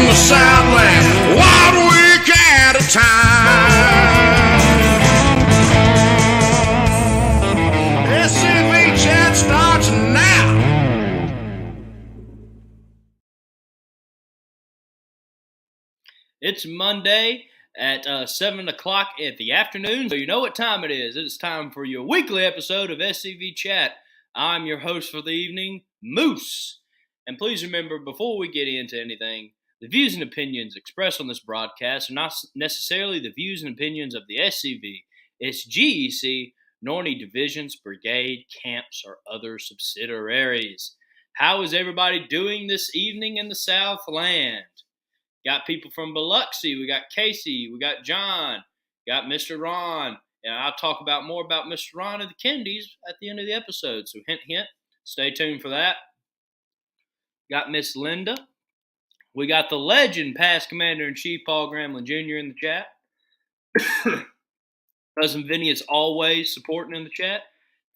the Southland, 1 week at a time. SCV chat starts now. It's Monday at 7 o'clock in the afternoon, so you know what time it is. It's time for your weekly episode of SCV Chat. I'm your host for the evening, Moose. And please remember, before we get into anything, the views and opinions expressed on this broadcast are not necessarily the views and opinions of the SCV, its GEC, nor any divisions, brigade, camps, or other subsidiaries. How is everybody doing this evening in the Southland? Got people from Biloxi, we got Casey, we got John, got Mr. Ron, and I'll talk more about Mr. Ron and the Kennedys at the end of the episode, so hint, hint, stay tuned for that. Got Miss Linda. We got the legend, past Commander-in-Chief Paul Gremlin Jr. in the chat. Cousin Vinny is always supporting in the chat.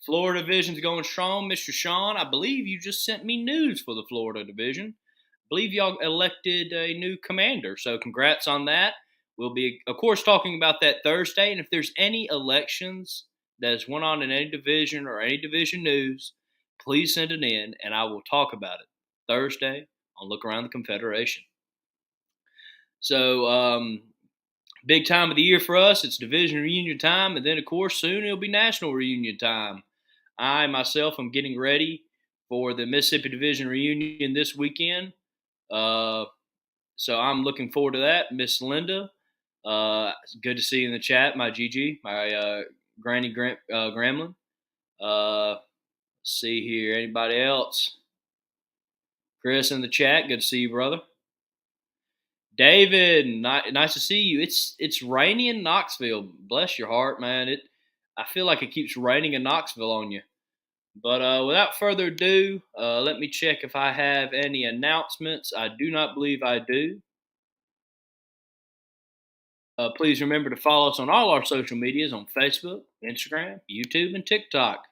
Florida Division's going strong. Mr. Sean, I believe you just sent me news for the Florida Division. I believe y'all elected a new commander, so congrats on that. We'll be, of course, talking about that Thursday, and if there's any elections that's went on in any division or any division news, please send it in, and I will talk about it Thursday on Look Around the Confederation. So, big time of the year for us. It's division reunion time, and then, of course, soon it'll be national reunion time. I, myself, am getting ready for the Mississippi Division reunion this weekend. So I'm looking forward to that. Miss Linda, good to see you in the chat. My Gigi, my Granny Gremlin. Let's see here. Anybody else? Chris in the chat. Good to see you, brother. David, nice to see you. It's rainy in Knoxville. Bless your heart, man. I feel like it keeps raining in Knoxville on you. But without further ado, let me check if I have any announcements. I do not believe I do. Please remember to follow us on all our social medias on Facebook, Instagram, YouTube, and TikTok.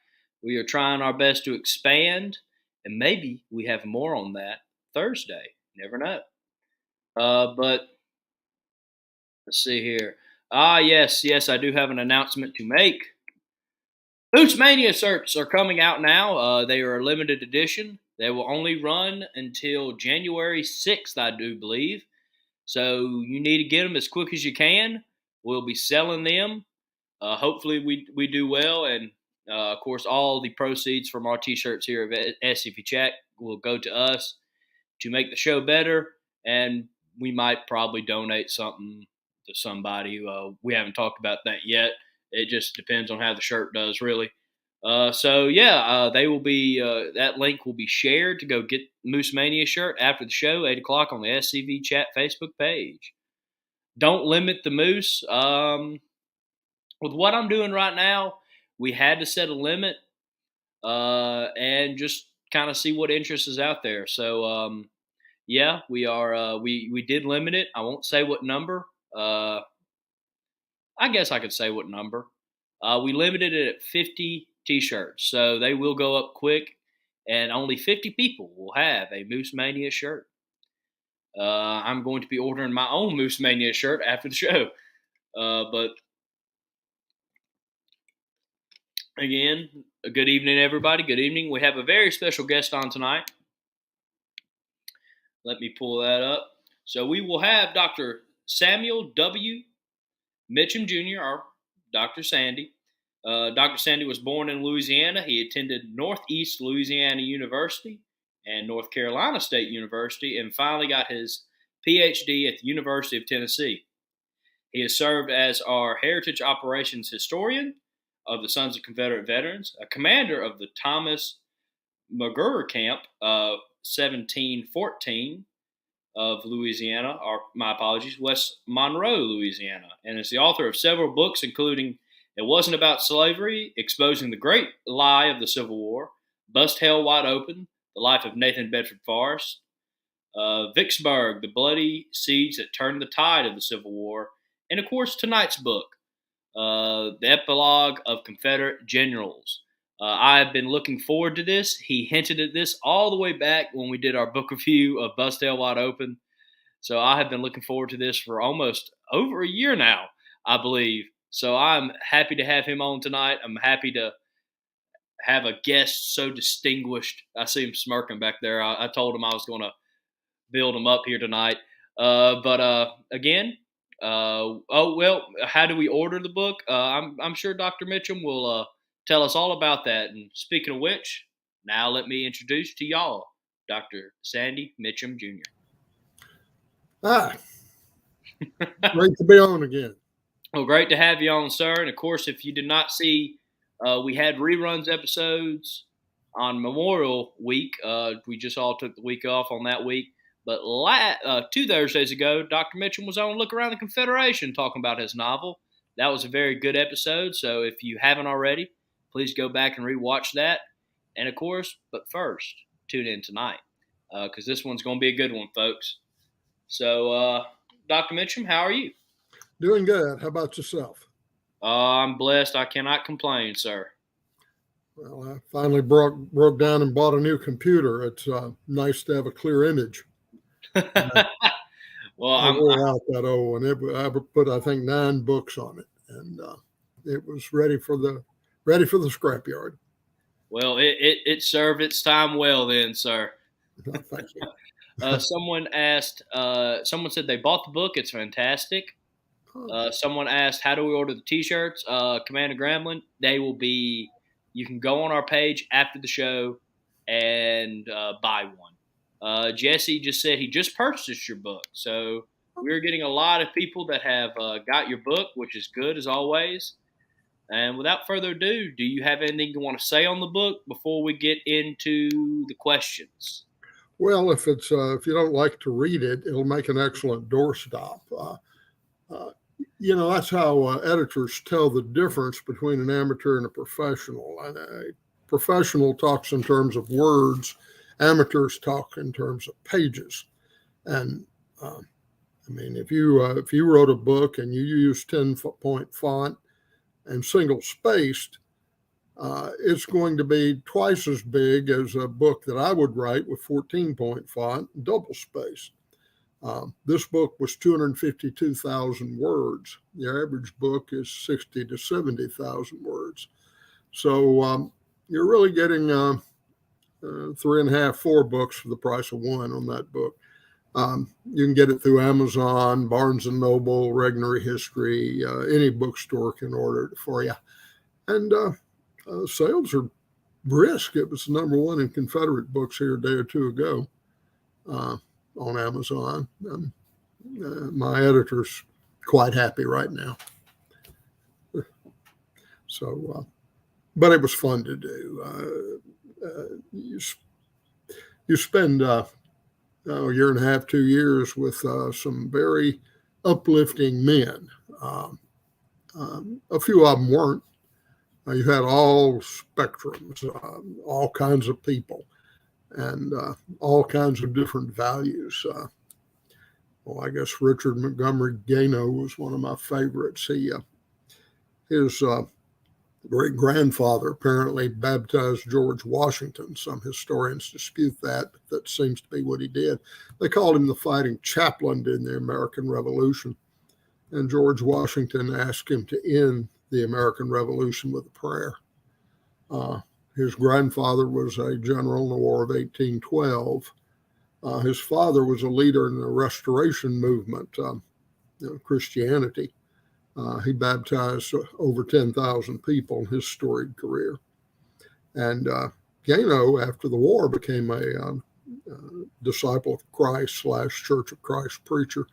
We are trying our best to expand, and maybe we have more on that Thursday. Never know. But let's see here. Yes, I do have an announcement to make. Boots Mania shirts are coming out now. They are a limited edition. They will only run until January 6th, I do believe. So you need to get them as quick as you can. We'll be selling them. Hopefully we do well. And, of course, all the proceeds from our T-shirts here at SCV Chat will go to us to make the show better. And we might probably donate something to somebody. We haven't talked about that yet. It just depends on how the shirt does, really. They will be. That link will be shared to go get Moose Mania shirt after the show, 8 o'clock on the SCV Chat Facebook page. Don't limit the Moose. With what I'm doing right now, we had to set a limit and just kind of see what interest is out there. So, we are. We did limit it. I won't say what number. I guess I could say what number. We limited it at 50 T-shirts, so they will go up quick, and only 50 people will have a Moose Mania shirt. I'm going to be ordering my own Moose Mania shirt after the show. But again, a good evening, everybody. Good evening. We have a very special guest on tonight. Let me pull that up. So we will have Dr. Samuel W. Mitcham Jr., or Dr. Sandy. Dr. Sandy was born in Louisiana. He attended Northeast Louisiana University and North Carolina State University, and finally got his Ph.D. at the University of Tennessee. He has served as our Heritage Operations Historian of the Sons of Confederate Veterans, a commander of the Thomas McGurr Camp of 1714 of Louisiana, West Monroe, Louisiana, and is the author of several books, including It Wasn't About Slavery, Exposing the Great Lie of the Civil War, Bust Hell Wide Open, The Life of Nathan Bedford Forrest, Vicksburg, The Bloody Siege That Turned the Tide of the Civil War, and, of course, tonight's book, The Epilogue of Confederate Generals. I've been looking forward to this. He hinted at this all the way back when we did our book review of Bust Hell Wide Open. So I have been looking forward to this for almost over a year now, I believe. So I'm happy to have him on tonight. I'm happy to have a guest so distinguished. I see him smirking back there. I told him I was going to build him up here tonight. But again, oh well, how do we order the book? I'm sure Dr. Mitcham will tell us all about that. And speaking of which, now let me introduce to y'all Dr. Sandy Mitcham Jr. Hi, great to be on again. Well, great to have you on, sir. And of course, if you did not see, we had reruns episodes on Memorial Week. We just all took the week off on that week. But 2 Thursdays ago, Dr. Mitcham was on Look Around the Confederation talking about his novel. That was a very good episode. So if you haven't already, please go back and rewatch that. And of course, but first, tune in tonight because this one's going to be a good one, folks. So, Dr. Mitcham, how are you? Doing good. How about yourself? I'm blessed. I cannot complain, sir. Well, I finally broke down and bought a new computer. It's nice to have a clear image. Well, I wore out that old one. I put, I think, 9 books on it, and it was ready for the scrapyard. Well, it served its time well then, sir. Thank you. Someone asked. Someone said they bought the book. It's fantastic. Someone asked, how do we order the T-shirts? Commander Gremlin, they will be. You can go on our page after the show and buy one. Jesse just said he just purchased your book, so we're getting a lot of people that have got your book, which is good as always. And without further ado, do you have anything you want to say on the book before we get into the questions? Well, if you don't like to read it, it'll make an excellent doorstop. That's how editors tell the difference between an amateur and a professional. A professional talks in terms of words. Amateurs talk in terms of pages. And if you wrote a book and you use 10-point font and single spaced, it's going to be twice as big as a book that I would write with 14-point font and double spaced. This book was 252,000 words. The average book is 60 to 70,000 words. So you're really getting 3.5, 4 books for the price of one on that book. You can get it through Amazon, Barnes & Noble, Regnery History, any bookstore can order it for you. And sales are brisk. It was number 1 in Confederate books here a day or two ago on Amazon. My editor's quite happy right now. So, but it was fun to do. You spend a year and a half, 2 years with some very uplifting men. A few of them weren't. You had all spectrums, all kinds of people, and all kinds of different values. I guess Richard Montgomery Gano was one of my favorites. His great-grandfather apparently baptized George Washington. Some historians dispute that, but that seems to be what he did. They called him the fighting chaplain in the American Revolution, and George Washington asked him to end the American Revolution with a prayer. His grandfather was a general in the War of 1812. His father was a leader in the Restoration movement, Christianity. He baptized over 10,000 people in his storied career. And Gano, after the war, became a disciple of Christ / Church of Christ preacher.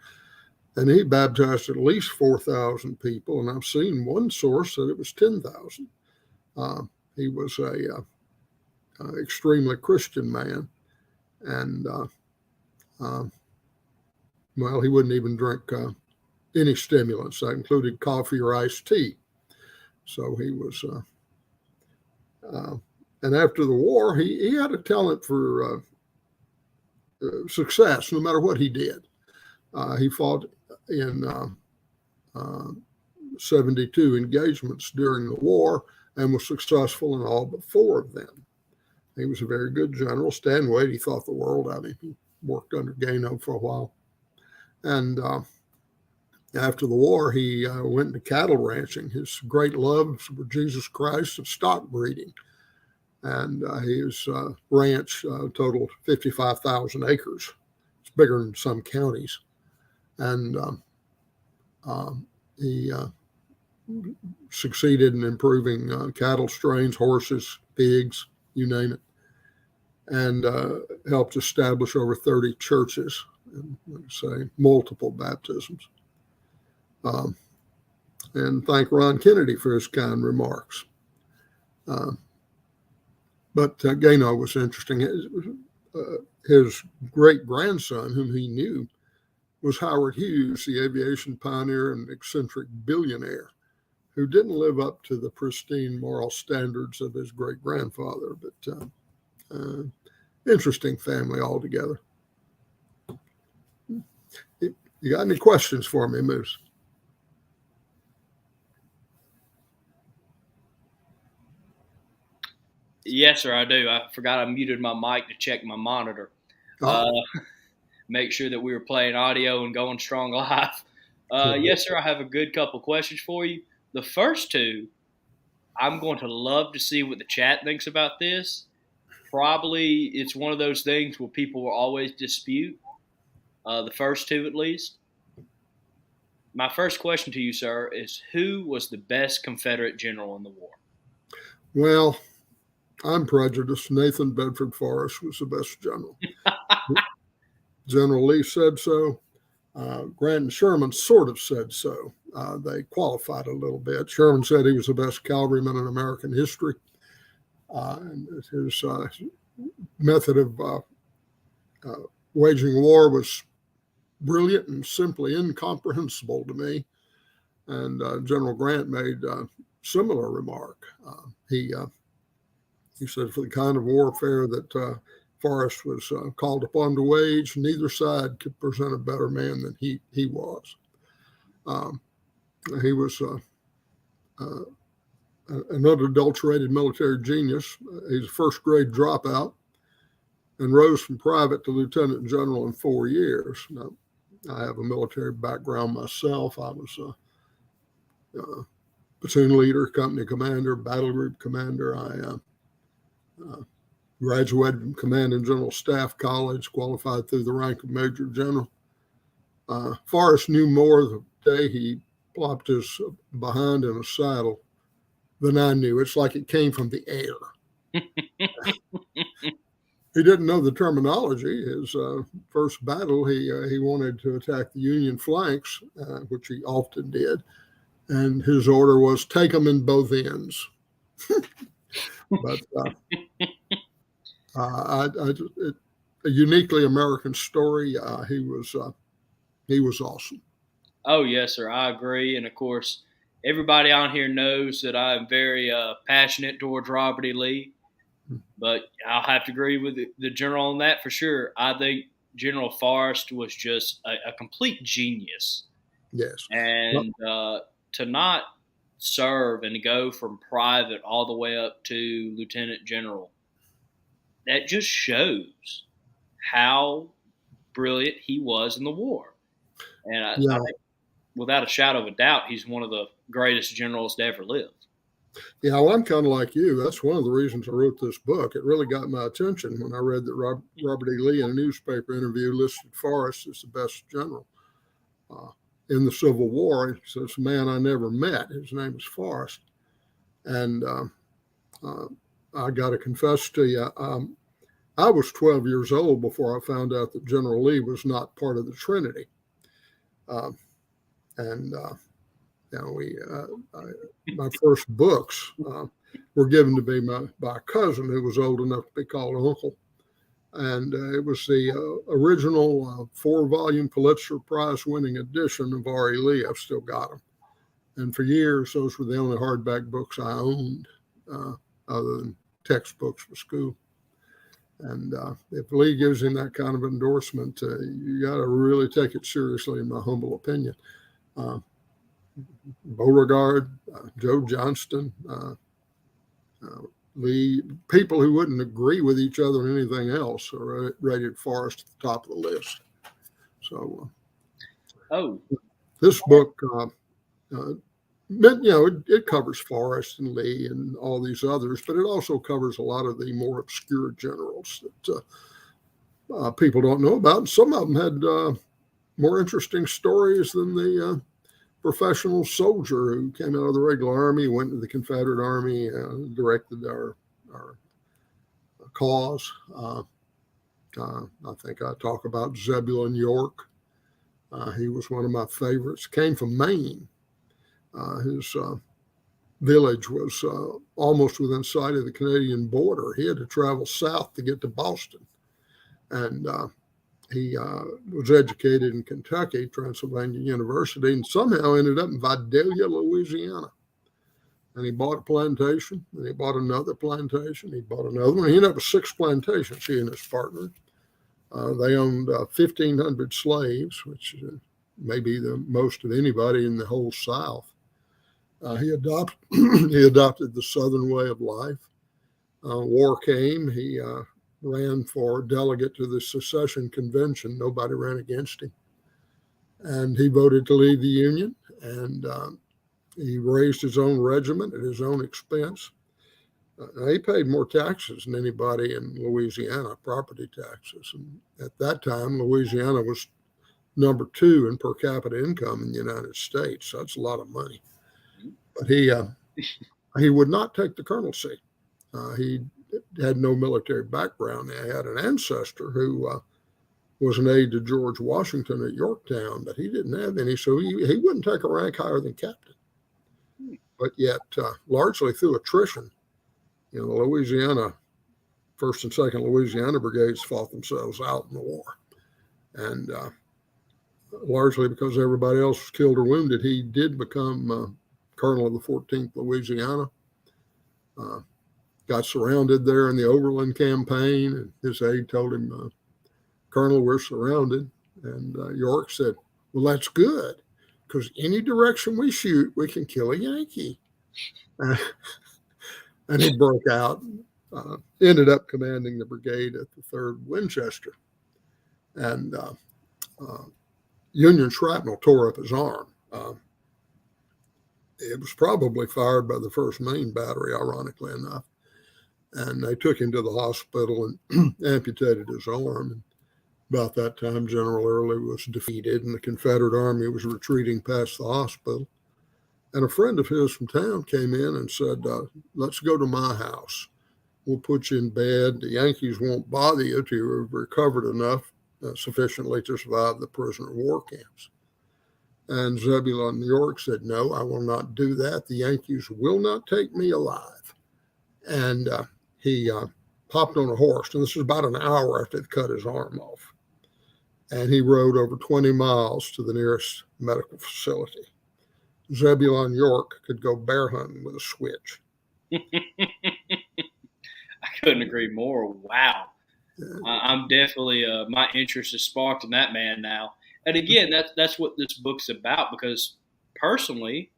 And he baptized at least 4,000 people. And I've seen one source that it was 10,000. He was a extremely Christian man. And, he wouldn't even drink any stimulants. That included coffee or iced tea. So he was, and after the war, he had a talent for success, no matter what he did. He fought in 72 engagements during the war and was successful in all but 4 of them. He was a very good general. Stanway, he thought the world out of him. He worked under Gano for a while. And after the war, he went into cattle ranching. His great loves were Jesus Christ and stock breeding. And his ranch totaled 55,000 acres. It's bigger than some counties. And he succeeded in improving cattle strains, horses, pigs, you name it, and helped establish over 30 churches and, like I say, multiple baptisms. And thank Ron Kennedy for his kind remarks. But Gano was interesting. His great-grandson, whom he knew, was Howard Hughes, the aviation pioneer and eccentric billionaire, who didn't live up to the pristine moral standards of his great-grandfather, but interesting family altogether. You got any questions for me, Moose? Yes, sir, I do. I forgot I muted my mic to check my monitor. Make sure that we were playing audio and going strong live. Yes, sir, I have a good couple questions for you. The first two, I'm going to love to see what the chat thinks about this. Probably it's one of those things where people will always dispute, the first two at least. My first question to you, sir, is who was the best Confederate general in the war? Well, I'm prejudiced. Nathan Bedford Forrest was the best general. General Lee said so. Grant and Sherman sort of said so. They qualified a little bit. Sherman said he was the best cavalryman in American history. And his method of waging war was brilliant and simply incomprehensible to me. And General Grant made a similar remark. He said, for the kind of warfare that Forrest was called upon to wage, neither side could present a better man than he was. He was an unadulterated military genius. He's a first-grade dropout and rose from private to lieutenant general in 4 years. Now, I have a military background myself. I was a platoon leader, company commander, battle group commander. I graduated from Command and General Staff College, qualified through the rank of Major General. Forrest knew more the day he plopped his behind in a saddle than I knew. It's like it came from the air. He didn't know the terminology. His first battle, he wanted to attack the Union flanks, which he often did. And his order was take them in both ends. But a uniquely American story. He was awesome. Oh, yes, sir. I agree. And, of course, everybody on here knows that I'm very passionate towards Robert E. Lee. But I'll have to agree with the general on that for sure. I think General Forrest was just a complete genius. Yes. And to not serve and go from private all the way up to lieutenant general, that just shows how brilliant he was in the war. And I think, without a shadow of a doubt, he's one of the greatest generals to ever live. Yeah, well, I'm kind of like you. That's one of the reasons I wrote this book. It really got my attention when I read that Robert E. Lee in a newspaper interview listed Forrest as the best general in the Civil War. He says, a man I never met. His name is Forrest. And I got to confess to you, I was 12 years old before I found out that General Lee was not part of the Trinity. My first books were given to me by a cousin who was old enough to be called uncle. And it was the original 4-volume Pulitzer Prize winning edition of R.E. Lee. I've still got them. And for years, those were the only hardback books I owned, other than textbooks for school. And if Lee gives him that kind of endorsement, you got to really take it seriously, in my humble opinion. Beauregard, Joe Johnston, Lee, people who wouldn't agree with each other on anything else are rated Forrest at the top of the list. So, Oh, This book, it covers Forrest and Lee and all these others, but it also covers a lot of the more obscure generals that people don't know about. And some of them had more interesting stories than the professional soldier who came out of the regular army, went to the Confederate Army, directed our cause. I think I talk about Zebulon York. He was one of my favorites. Came from Maine. His village was almost within sight of the Canadian border. He had to travel south to get to Boston. And he was educated in Kentucky, Transylvania University, and somehow ended up in Vidalia, Louisiana. And he bought a plantation, and he bought another plantation. He bought another one. He ended up with 6 plantations, he and his partner. They owned 1,500 slaves, which may be the most of anybody in the whole South. He adopted the Southern way of life. War came. He ran for delegate to the secession convention. Nobody ran against him. And he voted to leave the Union. And he raised his own regiment at his own expense. He paid more taxes than anybody in Louisiana, property taxes. And at that time, Louisiana was number 2 in per capita income in the United States. So that's a lot of money. But he would not take the colonelcy. He had no military background. He had an ancestor who was an aide to George Washington at Yorktown, but he didn't have any. So he wouldn't take a rank higher than captain. But yet, largely through attrition, the Louisiana, 1st and 2nd Louisiana brigades fought themselves out in the war. And largely because everybody else was killed or wounded, he did become colonel of the 14th Louisiana. Got surrounded there in the Overland campaign, and his aide told him, Colonel, we're surrounded. And York said, well, that's good, because any direction we shoot, we can kill a Yankee. And he broke out, ended up commanding the brigade at the 3rd Winchester. And Union shrapnel tore up his arm. It was probably fired by the 1st Maine Battery, ironically enough. And they took him to the hospital and amputated his arm. And about that time, General Early was defeated, and the Confederate Army was retreating past the hospital. And a friend of his from town came in and said, let's go to my house. We'll put you in bed. The Yankees won't bother you till you've recovered enough sufficiently to survive the prisoner of war camps. And Zebulon York said, no, I will not do that. The Yankees will not take me alive. And he hopped on a horse, and this was about an hour after they'd cut his arm off. And he rode over 20 miles to the nearest medical facility. Zebulon York could go bear hunting with a switch. I couldn't agree more. Wow. Yeah. I'm definitely, my interest is sparked in that man now. And again, that's what this book's about, because personally,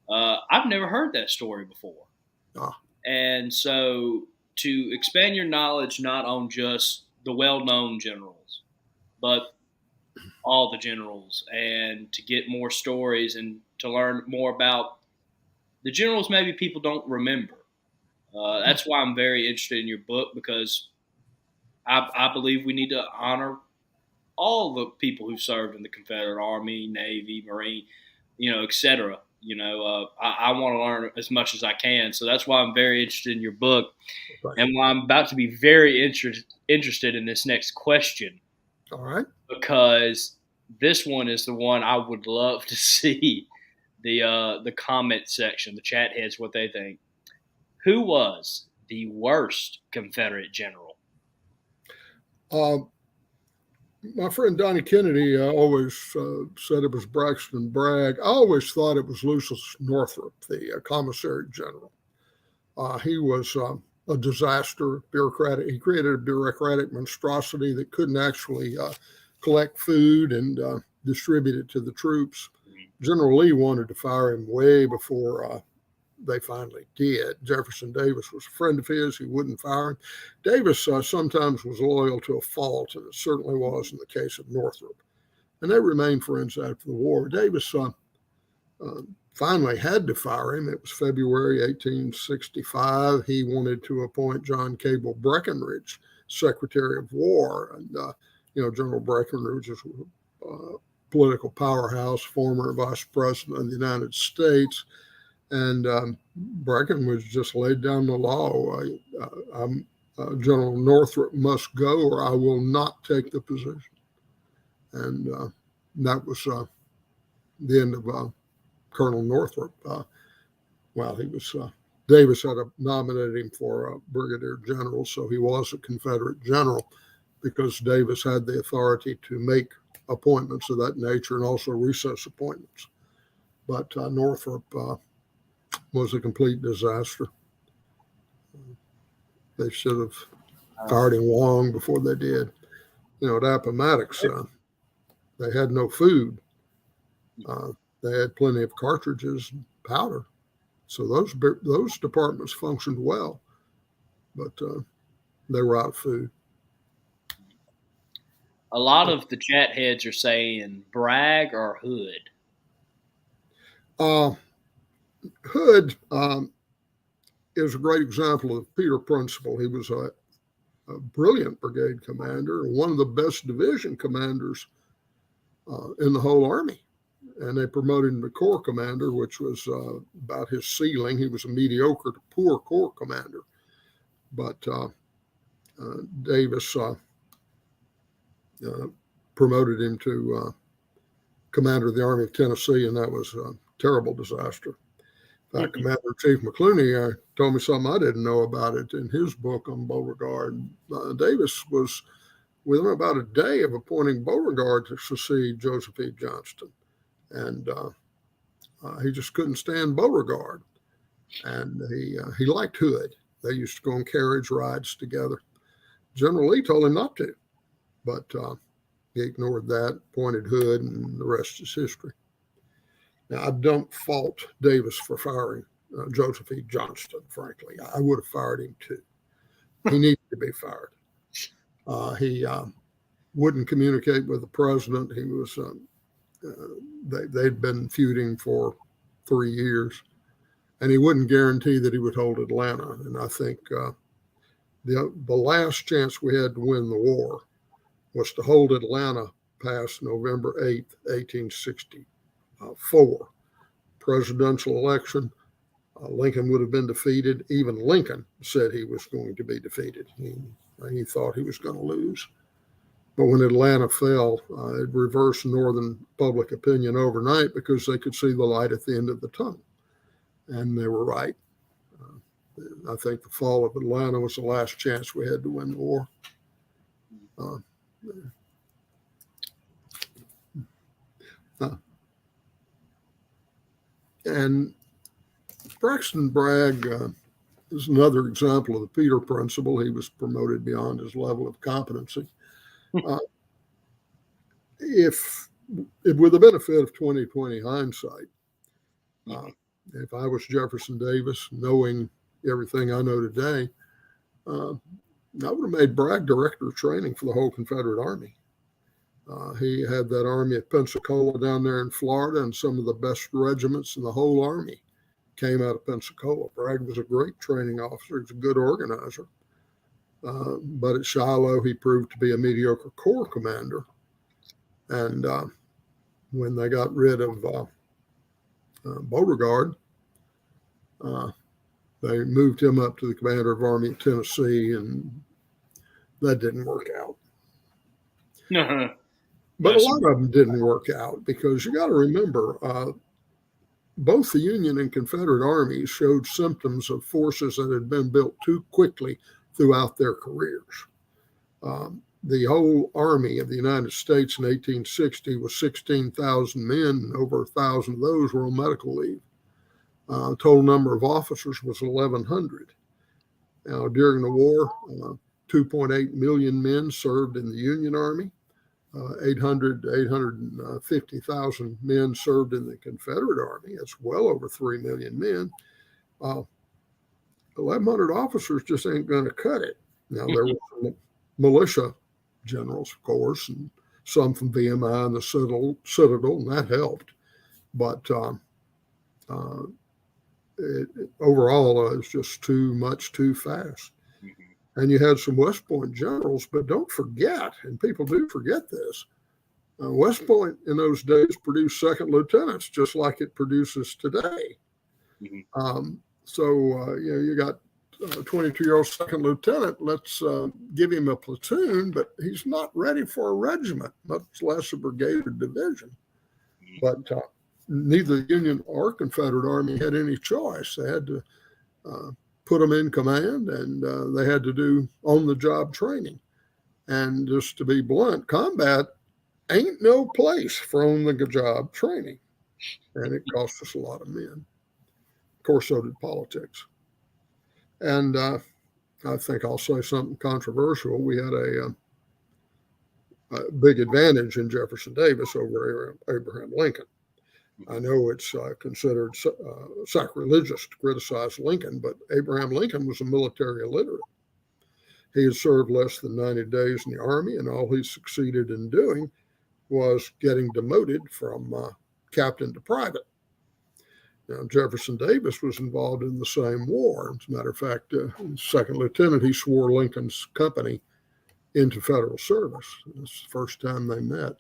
I've never heard that story before. And so to expand your knowledge not on just the well-known generals, but all the generals, and to get more stories and to learn more about the generals maybe people don't remember. That's why I'm very interested in your book, because I believe we need to honor all the people who served in the Confederate Army, Navy, Marine, et cetera. I want to learn as much as I can. So that's why I'm very interested in your book. Right. And why I'm about to be very interested in this next question. All right. Because this one is the one I would love to see the comment section, the chat heads, what they think. Who was the worst Confederate general? My friend Donnie Kennedy always said it was Braxton Bragg. I always thought it was Lucius Northrop, the commissary general. He was a disaster, bureaucratic. He created a bureaucratic monstrosity that couldn't actually collect food and distribute it to the troops. General Lee wanted to fire him way before they finally did. Jefferson Davis was a friend of his. He wouldn't fire him. Davis sometimes was loyal to a fault, and it certainly was in the case of Northrop. and they remained friends after the war. Davis finally had to fire him. It was February 1865. He wanted to appoint John Cable Breckinridge Secretary of War. And, General Breckinridge is a political powerhouse, former vice president of the United States. And Breckinridge just laid down the law. General Northrop must go or I will not take the position. And that was the end of Colonel Northrop. Davis had nominated him for a brigadier general, so he was a Confederate general because Davis had the authority to make appointments of that nature and also recess appointments. But Northrop was a complete disaster. They should have fired him long before they did. At Appomattox, they had no food. They had plenty of cartridges and powder. So those departments functioned well, but they were out of food. A lot of the chat heads are saying Bragg or Hood. Hood is a great example of the Peter Principle. He was a brilliant brigade commander, one of the best division commanders in the whole Army. And they promoted him to Corps commander, which was about his ceiling. He was a mediocre to poor Corps commander. But Davis promoted him to commander of the Army of Tennessee, and that was a terrible disaster. In fact, Commander-in-Chief McClooney told me something I didn't know about it in his book on Beauregard. Davis was within about a day of appointing Beauregard to succeed Joseph E. Johnston. And he just couldn't stand Beauregard. And he liked Hood. They used to go on carriage rides together. General Lee told him not to, but he ignored that, appointed Hood, and the rest is history. Now, I don't fault Davis for firing Joseph E. Johnston, frankly. I would have fired him too. He needed to be fired. He wouldn't communicate with the president. He was they'd been feuding for 3 years, and he wouldn't guarantee that he would hold Atlanta. And I think the last chance we had to win the war was to hold Atlanta past November 8th, 1864. Presidential election, Lincoln would have been defeated. Even Lincoln said he was going to be defeated. He thought he was going to lose. But when Atlanta fell, it reversed Northern public opinion overnight because they could see the light at the end of the tunnel. And they were right. I think the fall of Atlanta was the last chance we had to win the war. And Braxton Bragg is another example of the Peter Principle. He was promoted beyond his level of competency. If with the benefit of 20/20 hindsight, if I was Jefferson Davis, knowing everything I know today, I would have made Bragg director of training for the whole Confederate Army. He had that army at Pensacola down there in Florida, and some of the best regiments in the whole Army came out of Pensacola. Bragg was a great training officer. He was a good organizer. But at Shiloh, he proved to be a mediocre Corps commander. And when they got rid of Beauregard, they moved him up to the commander of Army of Tennessee, and that didn't work out. But a lot of them didn't work out because you got to remember, both the Union and Confederate armies showed symptoms of forces that had been built too quickly throughout their careers. The whole Army of the United States in 1860 was 16,000 men, and over 1,000 of those were on medical leave. The total number of officers was 1,100. Now, during the war, 2.8 million men served in the Union Army. 800 to 850,000 men served in the Confederate Army. That's well over 3 million men. 1,100 officers just ain't going to cut it. Now, there were some militia generals, of course, and some from VMI and the Citadel, and that helped. But overall, it was just too much too fast. And you had some West Point generals, but don't forget, and people do forget this, West Point in those days produced second lieutenants just like it produces today. You got a 22-year-old second lieutenant. Let's give him a platoon, but he's not ready for a regiment, much less a brigade or division. But neither the Union or Confederate Army had any choice. They had to put them in command, and they had to do on-the-job training. And just to be blunt, combat ain't no place for on-the-job training, and it cost us a lot of men. Of course, so did politics. And I think I'll say something controversial. We had a big advantage in Jefferson Davis over Abraham Lincoln. I know it's considered sacrilegious to criticize Lincoln, but Abraham Lincoln was a military illiterate. He had served less than 90 days in the Army, and all he succeeded in doing was getting demoted from captain to private. Now, Jefferson Davis was involved in the same war. As a matter of fact, second lieutenant, he swore Lincoln's company into federal service. It's the first time they met.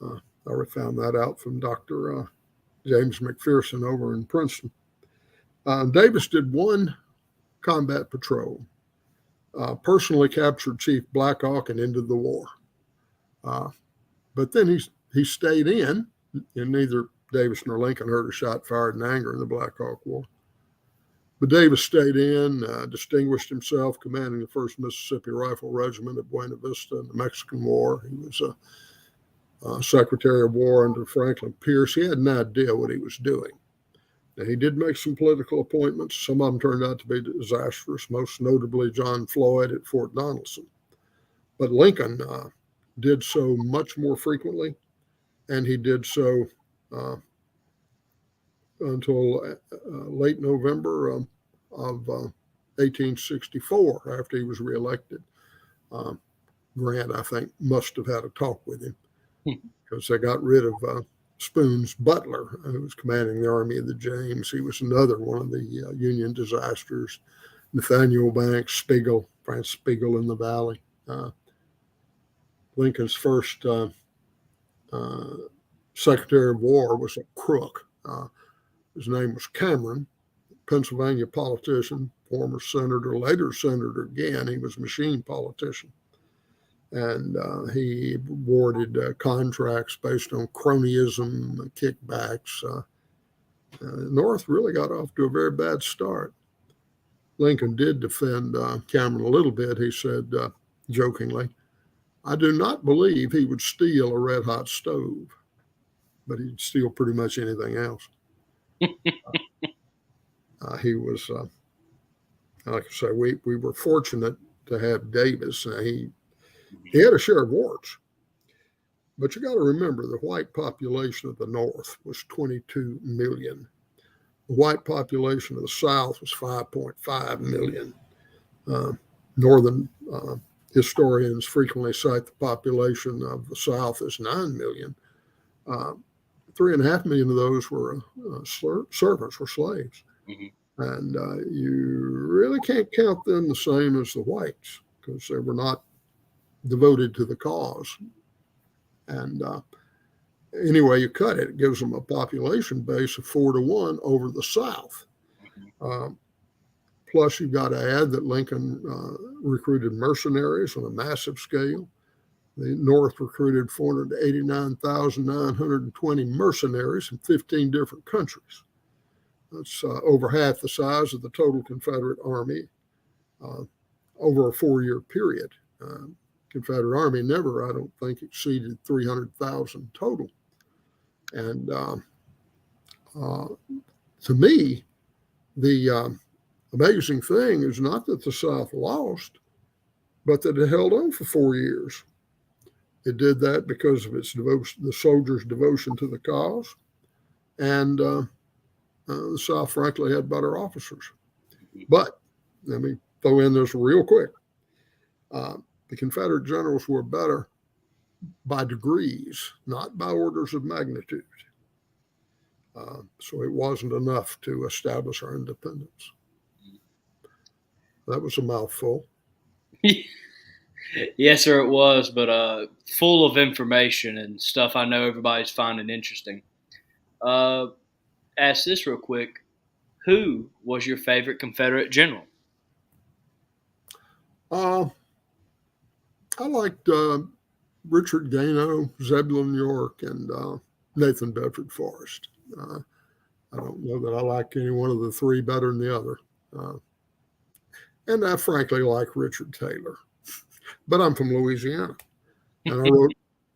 I found that out from Dr. James McPherson over in Princeton. Davis did one combat patrol, personally captured Chief Black Hawk and ended the war. But then he stayed in, and neither Davis nor Lincoln heard a shot fired in anger in the Black Hawk War. But Davis stayed in, distinguished himself, commanding the 1st Mississippi Rifle Regiment at Buena Vista in the Mexican War. He was Secretary of War under Franklin Pierce. He had an idea what he was doing. Now, he did make some political appointments. Some of them turned out to be disastrous, most notably John Floyd at Fort Donelson. But Lincoln did so much more frequently, and he did so until late November of 1864, after he was reelected. Grant, I think, must have had a talk with him because they got rid of Spoon's butler, who was commanding the Army of the James. He was another one of the Union disasters. Nathaniel Banks, Francis Spiegel in the Valley. Lincoln's first Secretary of War was a crook. His name was Cameron, Pennsylvania politician, former senator, later senator again. He was a machine politician. And he awarded contracts based on cronyism, kickbacks. North really got off to a very bad start. Lincoln did defend Cameron a little bit. He said, jokingly, "I do not believe he would steal a red-hot stove, but he'd steal pretty much anything else." He was, like I say, we were fortunate to have Davis. He had a share of warts, but you got to remember the white population of the North was 22 million. The white population of the South was 5.5 million. Northern historians frequently cite the population of the South as 9 million. 3.5 million of those were servants, were slaves. And you really can't count them the same as the whites because they were not devoted to the cause. And anyway you cut it, it gives them a population base of 4-1 over the South. Plus you've got to add that Lincoln recruited mercenaries on a massive scale. The North recruited 489,920 mercenaries from 15 different countries. That's over half the size of the total Confederate Army over a 4-year period. Confederate Army never, I don't think, exceeded 300,000 total. And to me, the amazing thing is not that the South lost, but that it held on for 4 years. It did that because of its devotion, the soldiers' devotion to the cause, and the South, frankly, had better officers. But let me throw in this real quick. The Confederate generals were better by degrees, not by orders of magnitude. So it wasn't enough to establish our independence. That was a mouthful. Yes, sir, it was, but full of information and stuff I know everybody's finding interesting. Ask this real quick. Who was your favorite Confederate general? Uh, I liked Richard Gano, Zebulon York, and Nathan Bedford Forrest. I don't know that I like any one of the three better than the other. And I frankly like Richard Taylor. But I'm from Louisiana. And I wrote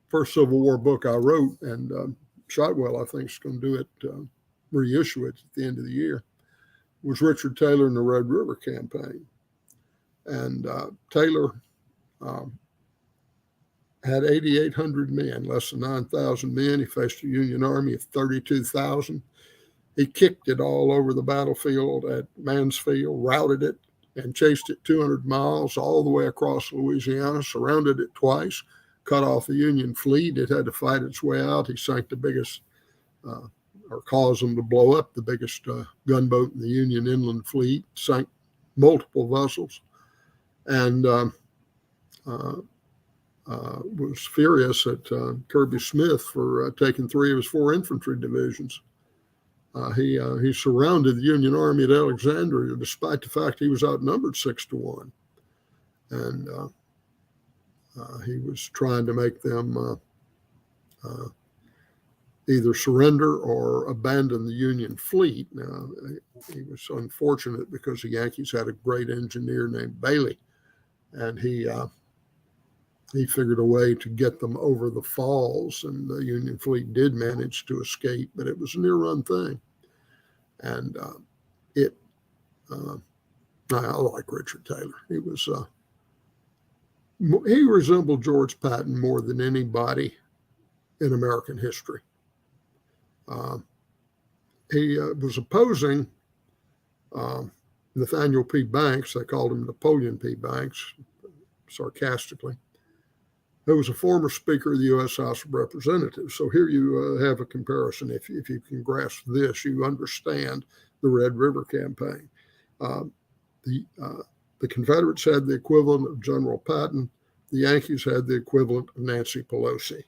first Civil War book I wrote, and Shotwell, I think, is going to do it, reissue it at the end of the year, was Richard Taylor in the Red River Campaign. And Taylor had 8,800 men, less than 9,000 men. He faced a Union army of 32,000. He kicked it all over the battlefield at Mansfield, routed it, and chased it 200 miles all the way across Louisiana, surrounded it twice, cut off the Union fleet. It had to fight its way out. He sank the biggest, or caused them to blow up the biggest gunboat in the Union inland fleet, sank multiple vessels, and was furious at Kirby Smith for taking 3 of his 4 infantry divisions. He surrounded the Union Army at Alexandria, despite the fact he was outnumbered 6-1, and he was trying to make them either surrender or abandon the Union fleet. Now, he was unfortunate because the Yankees had a great engineer named Bailey, and he figured a way to get them over the falls, and the Union fleet did manage to escape, but it was a near-run thing. And I like Richard Taylor. He resembled George Patton more than anybody in American history. He was opposing Nathaniel P. Banks. They called him Napoleon P. Banks, sarcastically, who was a former Speaker of the U.S. House of Representatives. So here you have a comparison. If you can grasp this, you understand the Red River Campaign. The Confederates had the equivalent of General Patton. The Yankees had the equivalent of Nancy Pelosi.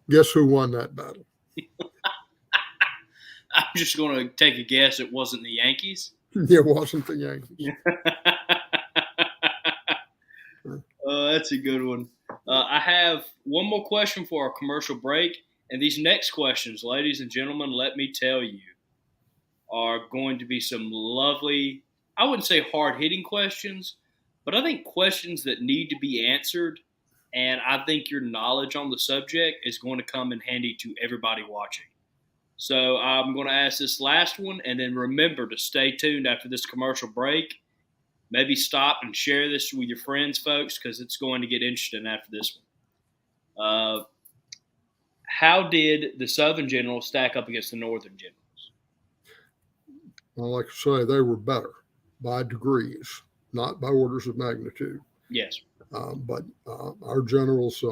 Guess who won that battle? I'm just going to take a guess. It wasn't the Yankees. It wasn't the Yankees. That's a good one. I have one more question for our commercial break. And these next questions, ladies and gentlemen, let me tell you, are going to be some lovely, I wouldn't say hard-hitting questions, but I think questions that need to be answered. And I think your knowledge on the subject is going to come in handy to everybody watching. So I'm going to ask this last one, and then remember to stay tuned after this commercial break. Maybe stop and share this with your friends, folks, because it's going to get interesting after this one. How did the Southern generals stack up against the Northern generals? Well, like I say, they were better by degrees, not by orders of magnitude. Yes. But our generals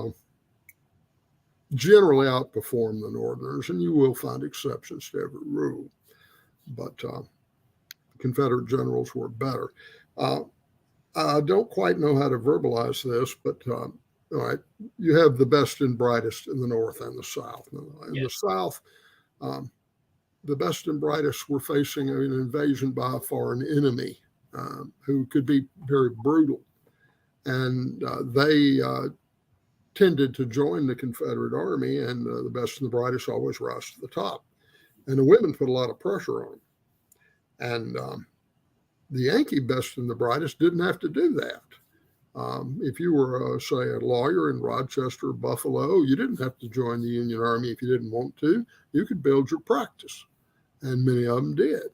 generally outperform the Northerners, and you will find exceptions to every rule. But Confederate generals were better. I don't quite know how to verbalize this, but all right, you have the best and brightest in the North and the South. In the South, the best and brightest were facing an invasion by a foreign enemy who could be very brutal. And they tended to join the Confederate Army, and the best and the brightest always rise to the top. And the women put a lot of pressure on them. And the Yankee best and the brightest didn't have to do that. If you were, say, a lawyer in Rochester or Buffalo, you didn't have to join the Union Army if you didn't want to. You could build your practice, and many of them did.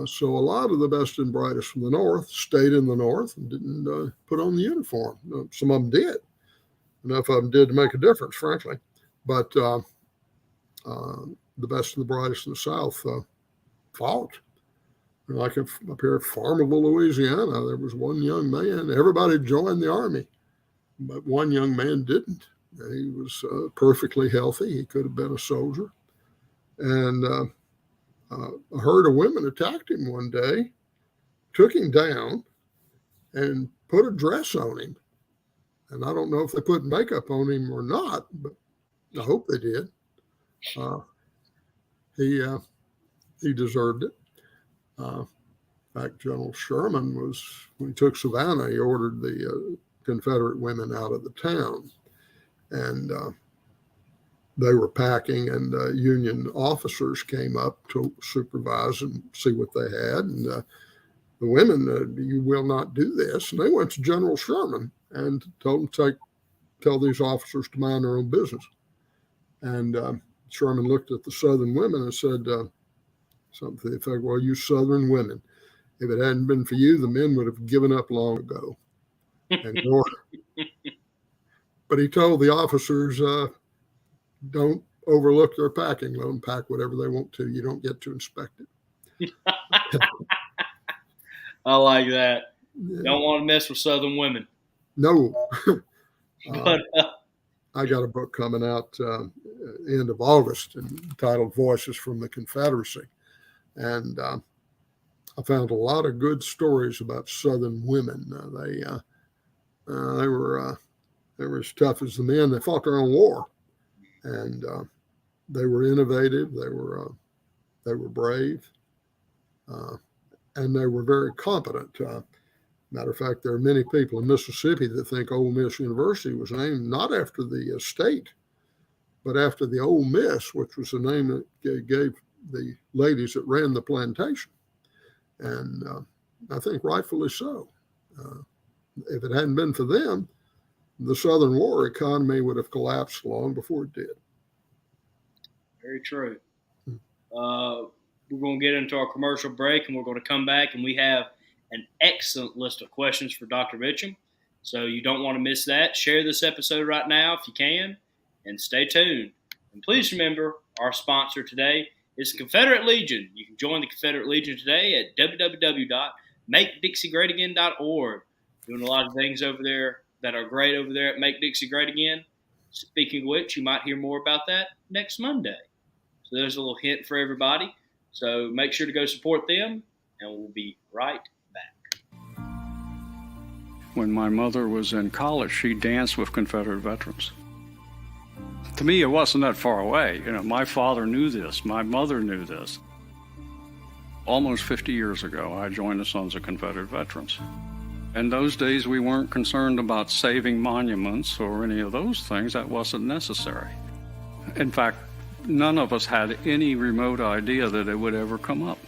So a lot of the best and brightest from the North stayed in the North and didn't put on the uniform. Some of them did. Enough of them did to make a difference, frankly. But the best and the brightest in the South fought. Like up here at Farmerville, Louisiana, there was one young man. Everybody joined the Army. But one young man didn't. He was perfectly healthy. He could have been a soldier. And a herd of women attacked him one day, took him down, and put a dress on him. And I don't know if they put makeup on him or not, but I hope they did. He deserved it. In fact, General Sherman when he took Savannah, he ordered the Confederate women out of the town. And they were packing, and Union officers came up to supervise and see what they had. And the women, you will not do this. And they went to General Sherman and told him to tell these officers to mind their own business. And Sherman looked at the Southern women and said something to the effect, well, you Southern women, if it hadn't been for you, the men would have given up long ago. But he told the officers, don't overlook their packing. Let them pack whatever they want to. You don't get to inspect it. I like that. Yeah. Don't want to mess with Southern women. No. But, I got a book coming out end of August entitled Voices from the Confederacy. And I found a lot of good stories about Southern women. They were as tough as the men. They fought their own war. And they were innovative. They were brave. And they were very competent. Matter of fact, there are many people in Mississippi that think Ole Miss University was named not after the state, but after the Ole Miss, which was the name that gave the ladies that ran the plantation. And I think rightfully so. If it hadn't been for them, the Southern War economy would have collapsed long before it did. Very true. We're going to get into our commercial break, and we're going to come back, and we have an excellent list of questions for Dr. Mitcham. So you don't want to miss that. Share this episode right now if you can, and stay tuned. And please remember, our sponsor today is Confederate Legion. You can join the Confederate Legion today at www.makedixiegreatagain.org. Doing a lot of things over there that are great over there at Make Dixie Great Again. Speaking of which, you might hear more about that next Monday. So there's a little hint for everybody. So make sure to go support them, and we'll be right back. When my mother was in college, she danced with Confederate veterans. To me, it wasn't that far away. My father knew this. My mother knew this. Almost 50 years ago, I joined the Sons of Confederate Veterans. In those days, we weren't concerned about saving monuments or any of those things. That wasn't necessary. In fact, none of us had any remote idea that it would ever come up.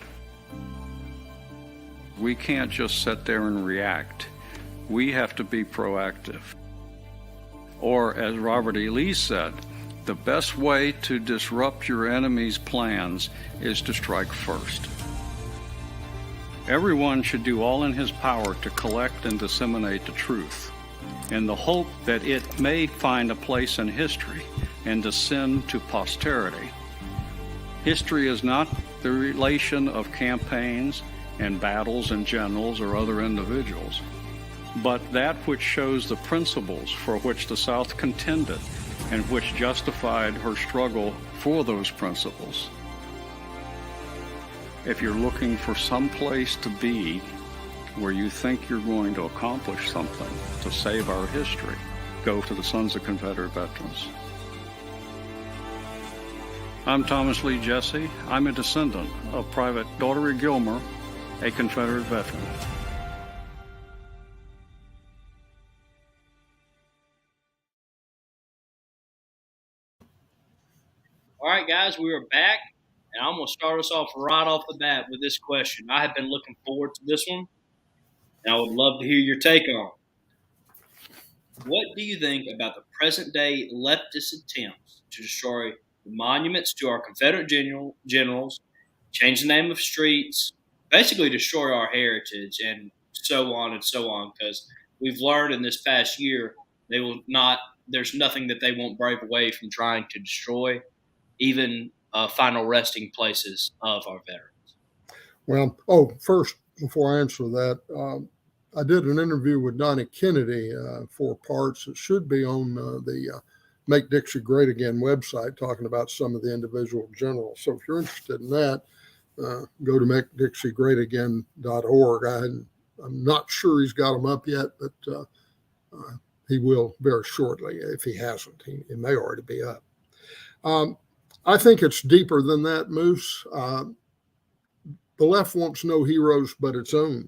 We can't just sit there and react. We have to be proactive. Or, as Robert E. Lee said, the best way to disrupt your enemy's plans is to strike first. Everyone should do all in his power to collect and disseminate the truth, in the hope that it may find a place in history and descend to posterity. History is not the relation of campaigns and battles and generals or other individuals, but that which shows the principles for which the South contended and which justified her struggle for those principles. If you're looking for some place to be where you think you're going to accomplish something to save our history, go to the Sons of Confederate Veterans. I'm Thomas Lee Jesse. I'm a descendant of Private Daughtery Gilmer, a Confederate veteran. All right, guys, we are back, and I'm going to start us off right off the bat with this question. I have been looking forward to this one, and I would love to hear your take on it. What do you think about the present-day leftist attempts to destroy the monuments to our Confederate generals, change the name of streets, basically destroy our heritage, and so on, because we've learned in this past year there's nothing that they won't brave away from trying to destroy, even final resting places of our veterans. Well, first, before I answer that, I did an interview with Donnie Kennedy, 4 parts. It should be on the Make Dixie Great Again website, talking about some of the individual generals. So if you're interested in that, go to makedixiegreatagain.org. I'm not sure he's got them up yet, but he will very shortly. If he hasn't, it may already be up. I think it's deeper than that, Moose. The left wants no heroes but its own.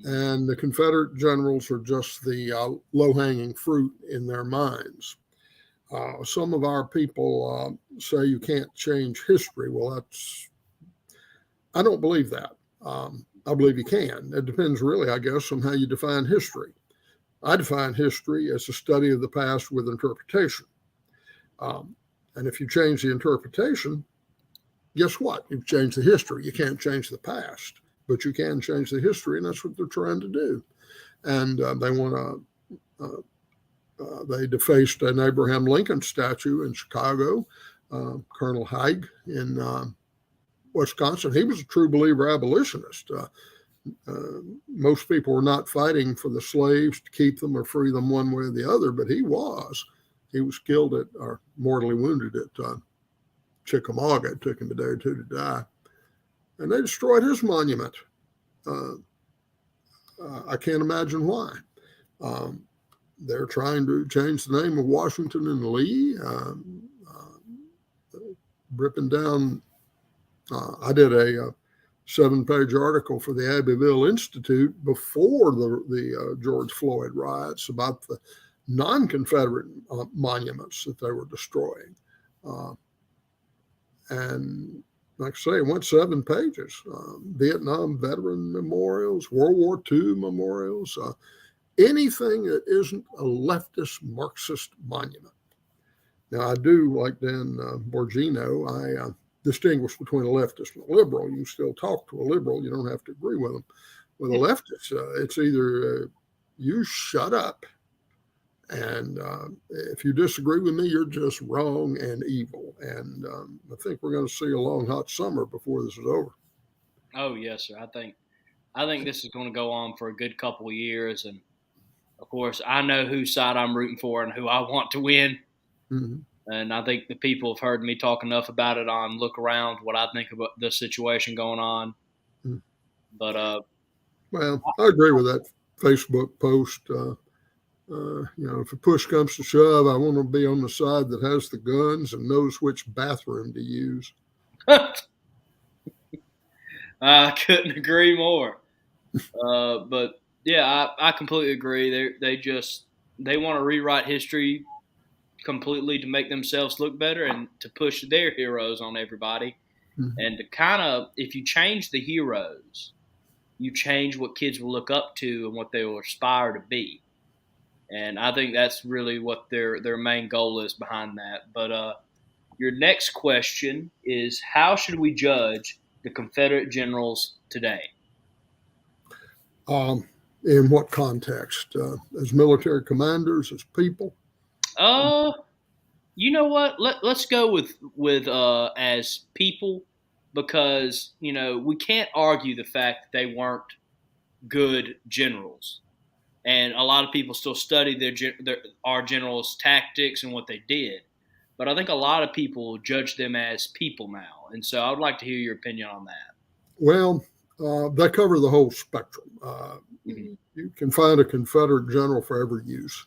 And the Confederate generals are just the low-hanging fruit in their minds. Some of our people say you can't change history. Well, I don't believe that. I believe you can. It depends really, I guess, on how you define history. I define history as a study of the past with interpretation. And if you change the interpretation, guess what? You've changed the history. You can't change the past, but you can change the history, and that's what they're trying to do. And they want to, they defaced an Abraham Lincoln statue in Chicago, Colonel Haig in Wisconsin. He was a true believer abolitionist. Most people were not fighting for the slaves to keep them or free them one way or the other, but he was. He was killed or mortally wounded at Chickamauga. It took him a day or two to die. And they destroyed his monument. I can't imagine why. They're trying to change the name of Washington and Lee, ripping down. I did a 7-page article for the Abbeville Institute before the George Floyd riots about the non-Confederate monuments that they were destroying. And like I say, it went 7 pages. Vietnam veteran memorials, World War II memorials, anything that isn't a leftist Marxist monument. Now, I do, like Dan Borgino, I distinguish between a leftist and a liberal. You can still talk to a liberal. You don't have to agree with them. With a leftist, it's either you shut up, and if you disagree with me, you're just wrong and evil. And I think we're going to see a long, hot summer before this is over. Oh, yes, sir. I think this is going to go on for a good couple of years. And, of course, I know whose side I'm rooting for and who I want to win. Mm-hmm. And I think the people have heard me talk enough about it on Look Around, what I think about the situation going on. Mm-hmm. But well, I agree with that Facebook post. If a push comes to shove, I want to be on the side that has the guns and knows which bathroom to use. I couldn't agree more. But yeah, I completely agree. They want to rewrite history completely to make themselves look better and to push their heroes on everybody. Mm-hmm. And to kind of, if you change the heroes, you change what kids will look up to and what they will aspire to be. And I think that's really what their main goal is behind that. But your next question is, how should we judge the Confederate generals today? In what context? As military commanders, as people? You know what? Let's go with as people, because we can't argue the fact that they weren't good generals. And a lot of people still study our generals' tactics and what they did. But I think a lot of people judge them as people now. And so I would like to hear your opinion on that. Well, they cover the whole spectrum. Mm-hmm. You can find a Confederate general for every use.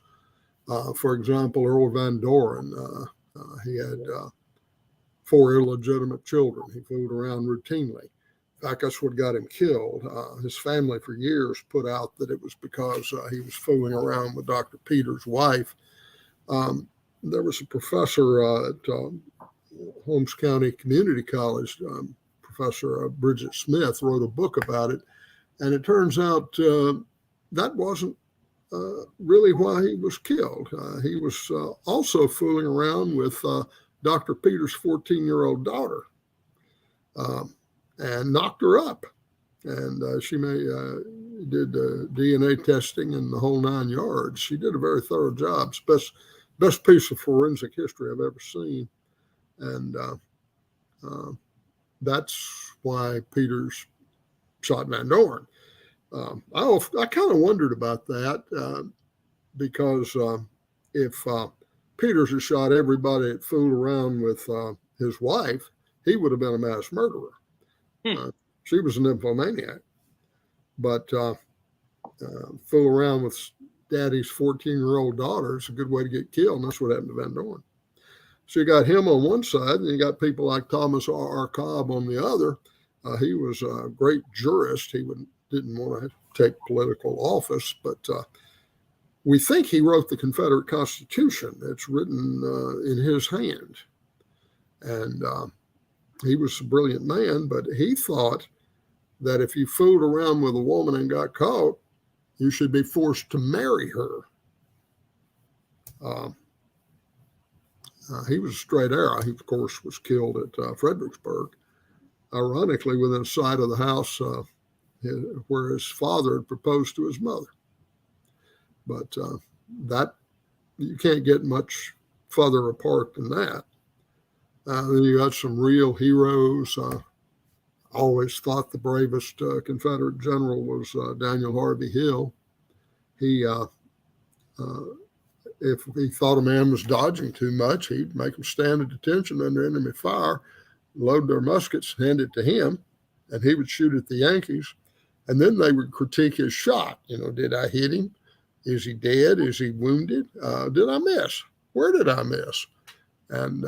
For example, Earl Van Doren, he had 4 illegitimate children. He fooled around routinely. In fact, that's what got him killed. His family for years put out that it was because he was fooling around with Dr. Peters' wife. There was a professor at Holmes County Community College, Professor Bridget Smith, wrote a book about it. And it turns out that wasn't really why he was killed. He was also fooling around with Dr. Peters' 14-year-old daughter. And knocked her up. And she did DNA testing and the whole 9 yards. She did a very thorough job. It's best piece of forensic history I've ever seen. And that's why Peters shot Van Doren. I kind of wondered about that because if Peters had shot everybody that fooled around with his wife, he would have been a mass murderer. She was an nymphomaniac. But fool around with daddy's 14-year-old daughter is a good way to get killed, and that's what happened to Van Dorn. So you got him on one side, and you got people like Thomas R. Cobb on the other. He was a great jurist. He didn't want to take political office, but we think he wrote the Confederate Constitution. It's written in his hand. And he was a brilliant man, but he thought that if you fooled around with a woman and got caught, you should be forced to marry her. He was a straight arrow. He, of course, was killed at Fredericksburg, ironically within sight of the house where his father had proposed to his mother. But that you can't get much further apart than that. Then you got some real heroes. I always thought the bravest Confederate general was Daniel Harvey Hill. He, if he thought a man was dodging too much, he'd make them stand at attention under enemy fire, load their muskets, hand it to him, and he would shoot at the Yankees. And then they would critique his shot. Did I hit him? Is he dead? Is he wounded? Did I miss? Where did I miss? And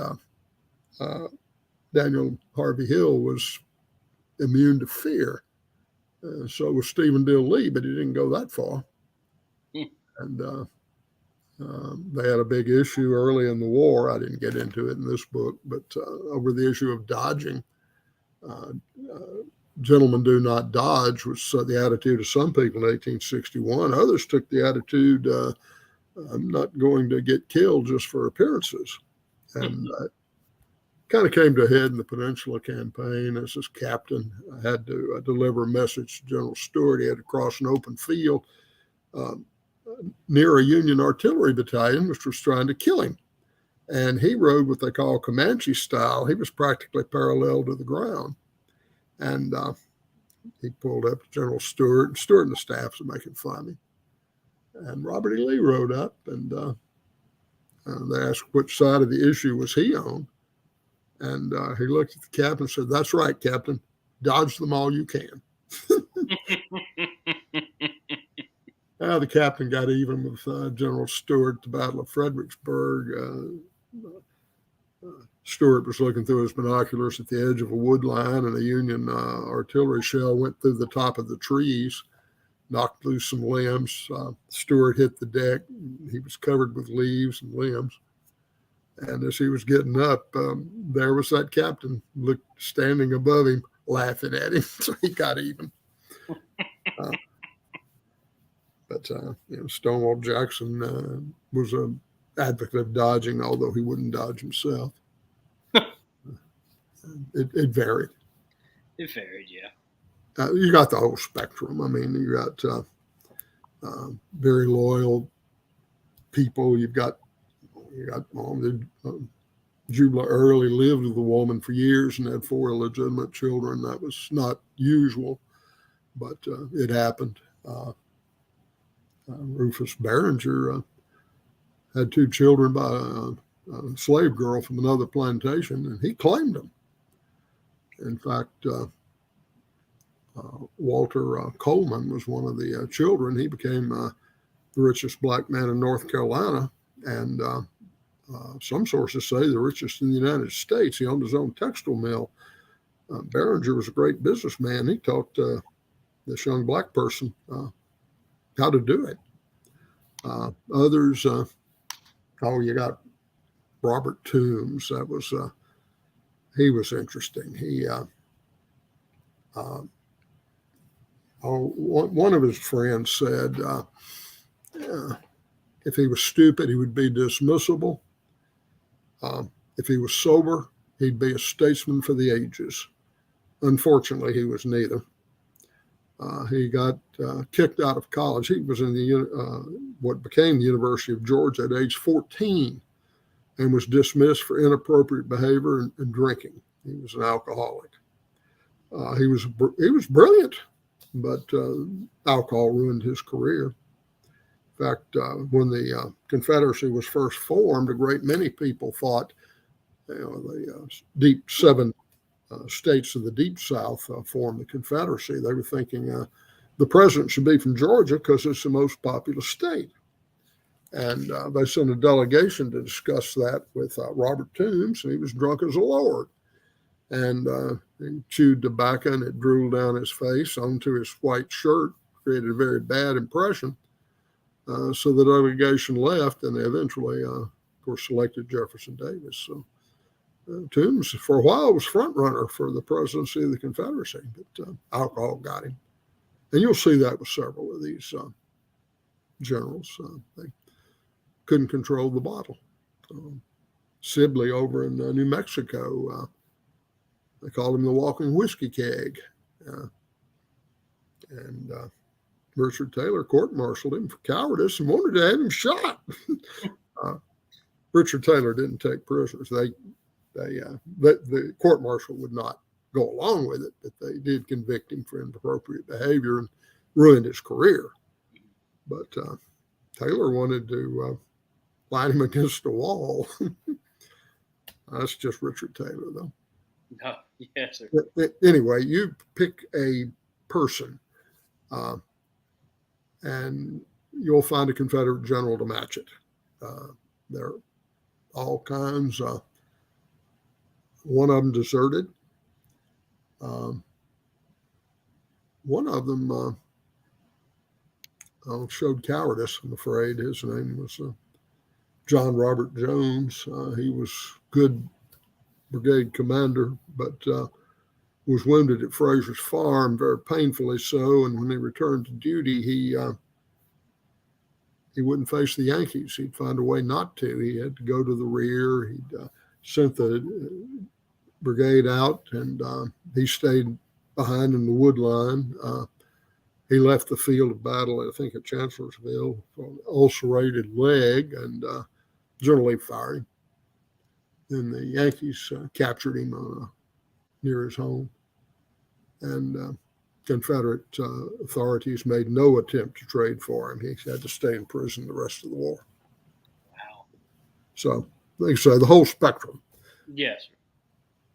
Daniel Harvey Hill was immune to fear. So was Stephen Dill Lee, but he didn't go that far. And they had a big issue early in the war. I didn't get into it in this book, but over the issue of dodging. Gentlemen do not dodge was the attitude of some people in 1861. Others took the attitude, I'm not going to get killed just for appearances. And kind of came to a head in the Peninsula Campaign as his captain. I had to deliver a message to General Stuart. He had to cross an open field near a Union artillery battalion, which was trying to kill him. And he rode what they call Comanche style. He was practically parallel to the ground. And he pulled up to General Stuart, and Stuart and the staff were making fun of him. And Robert E. Lee rode up, and they asked which side of the issue was he on. And he looked at the captain and said, "That's right, Captain. Dodge them all you can." The captain got even with General Stuart at the Battle of Fredericksburg. Stuart was looking through his binoculars at the edge of a wood line, and a Union artillery shell went through the top of the trees, knocked loose some limbs. Stuart hit the deck. He was covered with leaves and limbs. And as he was getting up, there was that captain standing above him, laughing at him. So he got even. But Stonewall Jackson was an advocate of dodging, although he wouldn't dodge himself. It varied. It varied, yeah. You got the whole spectrum. I mean, you got very loyal people. You got Jubila Early lived with a woman for years and had 4 illegitimate children. That was not usual, but it happened. Rufus Barringer had 2 children by a slave girl from another plantation, and he claimed them. In fact, Walter Coleman was one of the children. He became the richest black man in North Carolina, and some sources say the richest in the United States. He owned his own textile mill. Barringer was a great businessman. He taught this young black person how to do it. Others, you got Robert Toombs. That was he was interesting. He one of his friends said if he was stupid, he would be dismissible. If he was sober, he'd be a statesman for the ages. Unfortunately, he was neither. He got kicked out of college. He was in what became the University of Georgia at age 14 and was dismissed for inappropriate behavior and drinking. He was an alcoholic. He was brilliant, but alcohol ruined his career. In fact, when the Confederacy was first formed, a great many people thought, the deep seven states of the Deep South formed the Confederacy. They were thinking the president should be from Georgia because it's the most populous state. And they sent a delegation to discuss that with Robert Toombs, and he was drunk as a lord. And he chewed tobacco, and it drooled down his face onto his white shirt, created a very bad impression. So the delegation left, and they eventually, of course, selected Jefferson Davis. So Toombs, for a while, was front runner for the presidency of the Confederacy, but alcohol got him. And you'll see that with several of these generals. They couldn't control the bottle. Sibley over in New Mexico, they called him the walking whiskey keg. And Richard Taylor court-martialed him for cowardice and wanted to have him shot. Richard Taylor didn't take prisoners. The court-martial would not go along with it, but they did convict him for inappropriate behavior and ruined his career. But Taylor wanted to line him against a wall. That's just Richard Taylor, though. No, yes, sir. Anyway, you pick a person, and you'll find a Confederate general to match it. There are all kinds. One of them deserted. One of them showed cowardice, I'm afraid. His name was John Robert Jones. He was good brigade commander, but was wounded at Frazier's Farm, very painfully so. And when he returned to duty, he wouldn't face the Yankees. He'd find a way not to. He had to go to the rear. He'd sent the brigade out, and he stayed behind in the wood line. He left the field of battle, I think, at Chancellorsville for an ulcerated leg, and General Lee fired him. Then the Yankees captured him near his home, and Confederate authorities made no attempt to trade for him. He had to stay in prison the rest of the war. Wow. So, like I say, the whole spectrum. Yes, sir.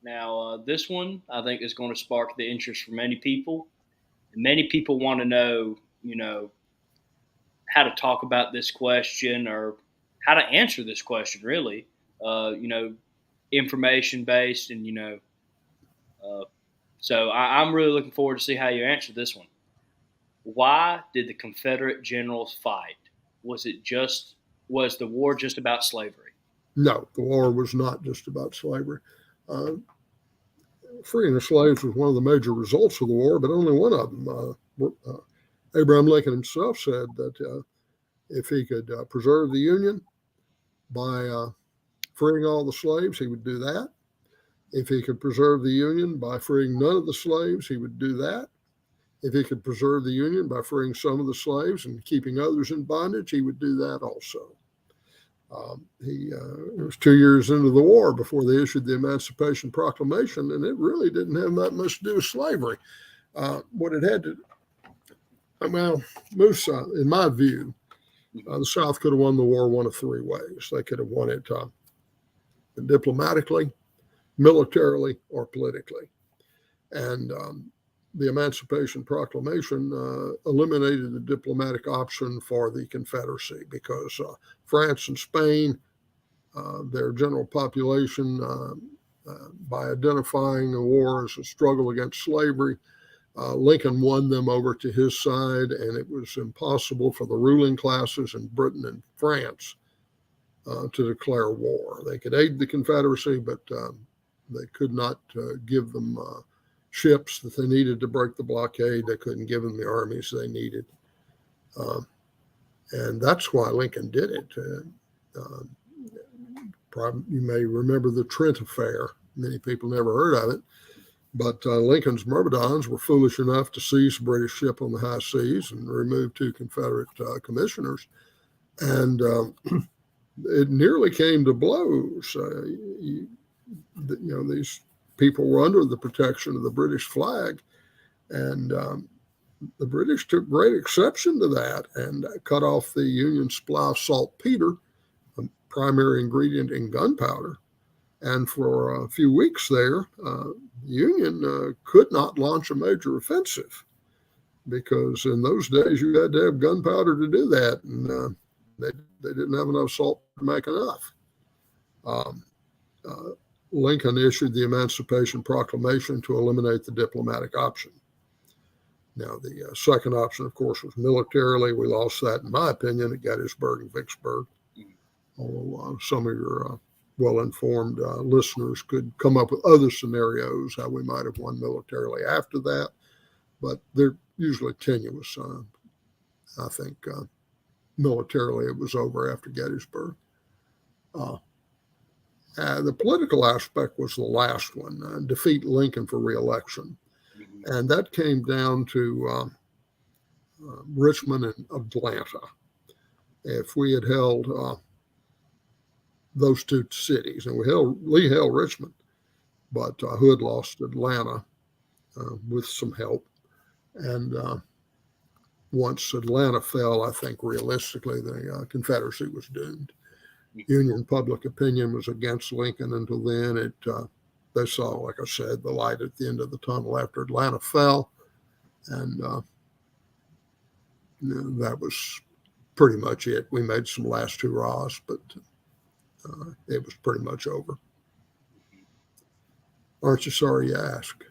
Now, this one, I think, is going to spark the interest for many people. And many people want to know, how to talk about this question or how to answer this question, really. Information-based and, so I'm really looking forward to see how you answer this one. Why did the Confederate generals fight? Was the war just about slavery? No, the war was not just about slavery. Freeing the slaves was one of the major results of the war, but only one of them. Abraham Lincoln himself said that if he could preserve the Union by freeing all the slaves, he would do that. If he could preserve the Union by freeing none of the slaves, he would do that. If he could preserve the Union by freeing some of the slaves and keeping others in bondage, he would do that also. It was 2 years into the war before they issued the Emancipation Proclamation, and it really didn't have that much to do with slavery. What it had to, Moose, in my view, the South could have won the war one of three ways. They could have won it diplomatically, militarily, or politically. And the Emancipation Proclamation eliminated the diplomatic option for the Confederacy because France and Spain, their general population, by identifying the war as a struggle against slavery, Lincoln won them over to his side, and it was impossible for the ruling classes in Britain and France to declare war. They could aid the Confederacy, but they could not give them ships that they needed to break the blockade. They couldn't give them the armies they needed. And that's why Lincoln did it. You may remember the Trent Affair. Many people never heard of it. But Lincoln's myrmidons were foolish enough to seize a British ship on the high seas and remove 2 Confederate commissioners. And it nearly came to blows. These people were under the protection of the British flag, and the British took great exception to that and cut off the Union supply of saltpeter, a primary ingredient in gunpowder. And for a few weeks there, the Union could not launch a major offensive because in those days you had to have gunpowder to do that, and they didn't have enough salt to make enough. Lincoln issued the Emancipation Proclamation to eliminate the diplomatic option. Now, the second option, of course, was militarily. We lost that, in my opinion, at Gettysburg and Vicksburg. Although some of your well-informed listeners could come up with other scenarios how we might have won militarily after that, but they're usually tenuous. I think militarily it was over after Gettysburg. The political aspect was the last one, defeat Lincoln for re-election. And that came down to Richmond and Atlanta. If we had held those two cities, and Lee held Richmond, but Hood lost Atlanta with some help. And once Atlanta fell, I think realistically the Confederacy was doomed. Union public opinion was against Lincoln until then. They saw, like I said, the light at the end of the tunnel after Atlanta fell. And that was pretty much it. We made some last hurrahs, but it was pretty much over. Aren't you sorry you asked?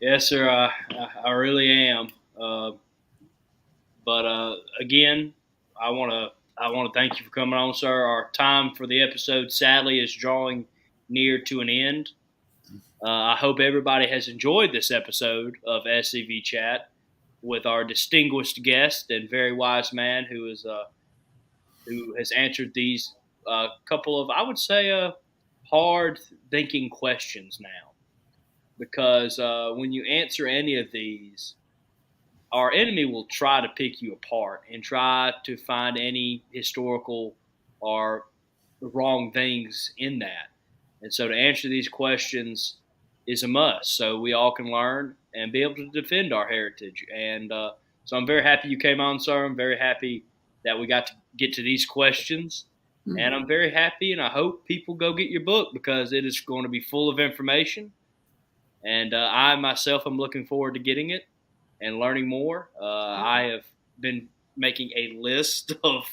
Yes, sir. I really am. But again, I want to thank you for coming on, sir. Our time for the episode, sadly, is drawing near to an end. I hope everybody has enjoyed this episode of SCV Chat with our distinguished guest and very wise man who has answered these couple of, I would say, hard-thinking questions now. Because when you answer any of these, our enemy will try to pick you apart and try to find any historical or wrong things in that. And so to answer these questions is a must, so we all can learn and be able to defend our heritage. And so I'm very happy you came on, sir. I'm very happy that we got to get to these questions. Mm-hmm. And I'm very happy, and I hope people go get your book because it is going to be full of information. And I myself am looking forward to getting it and learning more. I have been making a list of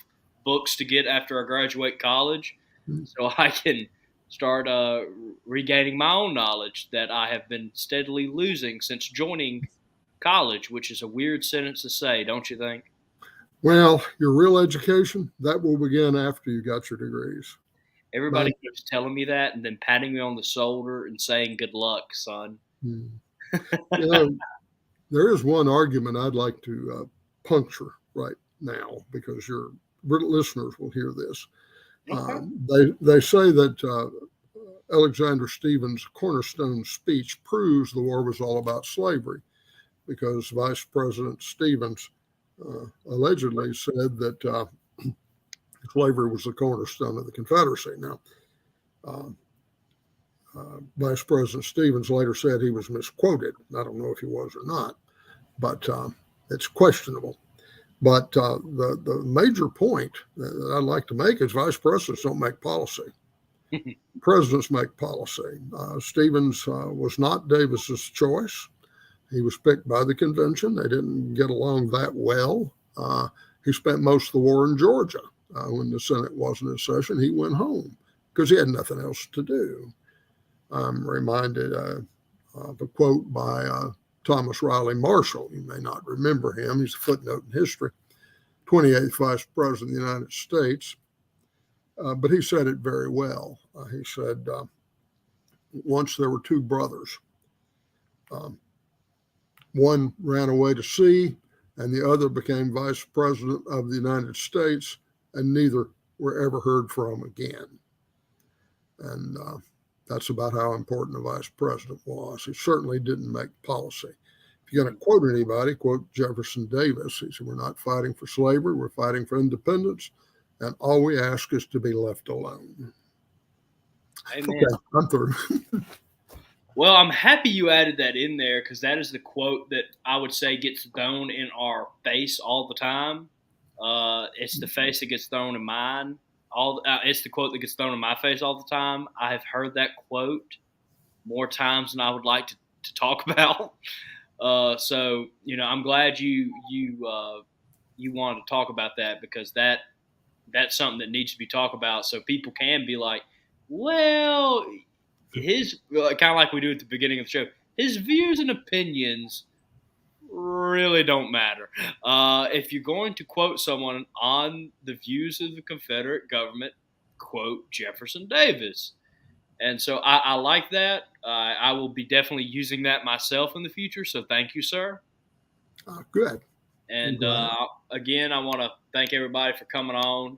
books to get after I graduate college so I can start regaining my own knowledge that I have been steadily losing since joining college, which is a weird sentence to say, don't you think? Well, your real education, that will begin after you got your degrees. Everybody keeps telling me that and then patting me on the shoulder and saying, good luck, son. There is one argument I'd like to puncture right now because your listeners will hear this. Okay. They say that Alexander Stephens' cornerstone speech proves the war was all about slavery because Vice President Stephens allegedly said that slavery was the cornerstone of the Confederacy. Now, Vice President Stephens later said he was misquoted. I don't know if he was or not, but it's questionable. But the major point that I'd like to make is vice presidents don't make policy. Presidents make policy. Stephens was not Davis's choice. He was picked by the convention. They didn't get along that well. He spent most of the war in Georgia. When the Senate wasn't in session, he went home because he had nothing else to do. I'm reminded of a quote by Thomas Riley Marshall. You may not remember him. He's a footnote in history, 28th Vice President of the United States. But he said it very well. He said, once there were two brothers. One ran away to sea, and the other became Vice President of the United States, and neither were ever heard from again. And that's about how important the vice president was. He certainly didn't make policy. If you're going to quote anybody, quote Jefferson Davis. He said, we're not fighting for slavery, we're fighting for independence, and all we ask is to be left alone. Amen. Okay, I'm through. Well, I'm happy you added that in there because that is the quote that I would say gets thrown in our face all the time. It's the face that gets thrown in mine. It's the quote that gets thrown in my face all the time. I have heard that quote more times than I would like to talk about. So I'm glad you wanted to talk about that because that's something that needs to be talked about so people can be like, well, his kind of like we do at the beginning of the show. His views and opinions really don't matter. If you're going to quote someone on the views of the Confederate government, quote Jefferson Davis. And so I like that. I will be definitely using that myself in the future. So thank you, sir. Good. And again, I want to thank everybody for coming on.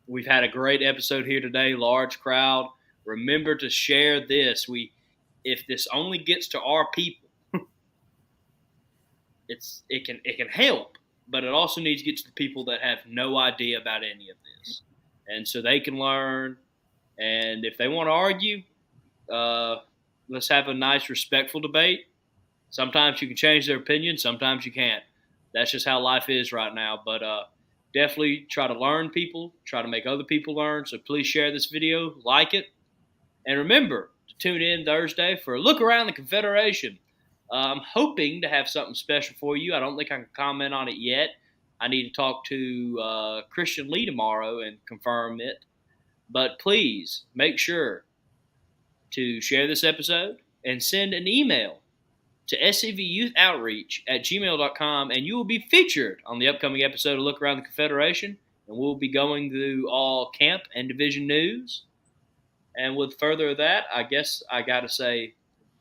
We've had a great episode here today, large crowd. Remember to share this. If this only gets to our people, it can help, but it also needs to get to the people that have no idea about any of this, and so they can learn. And if they want to argue, let's have a nice, respectful debate. Sometimes you can change their opinion, sometimes you can't. That's just how life is right now. But definitely try to learn people, try to make other people learn. So please share this video, like it, and remember to tune in Thursday for a look around the Confederation. I'm hoping to have something special for you. I don't think I can comment on it yet. I need to talk to Christian Lee tomorrow and confirm it. But please make sure to share this episode and send an email to scvyouthOutreach@gmail.com, and you will be featured on the upcoming episode of Look Around the Confederation. And we'll be going through all camp and division news. And with further of that, I guess I got to say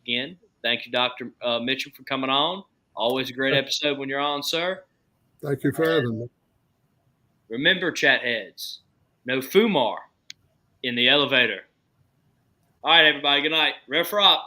again, thank you, Dr. Mitcham, for coming on. Always a great episode when you're on, sir. Thank you for having me. Remember, chat heads, no Fumar in the elevator. All right, everybody. Good night. Rev Frop.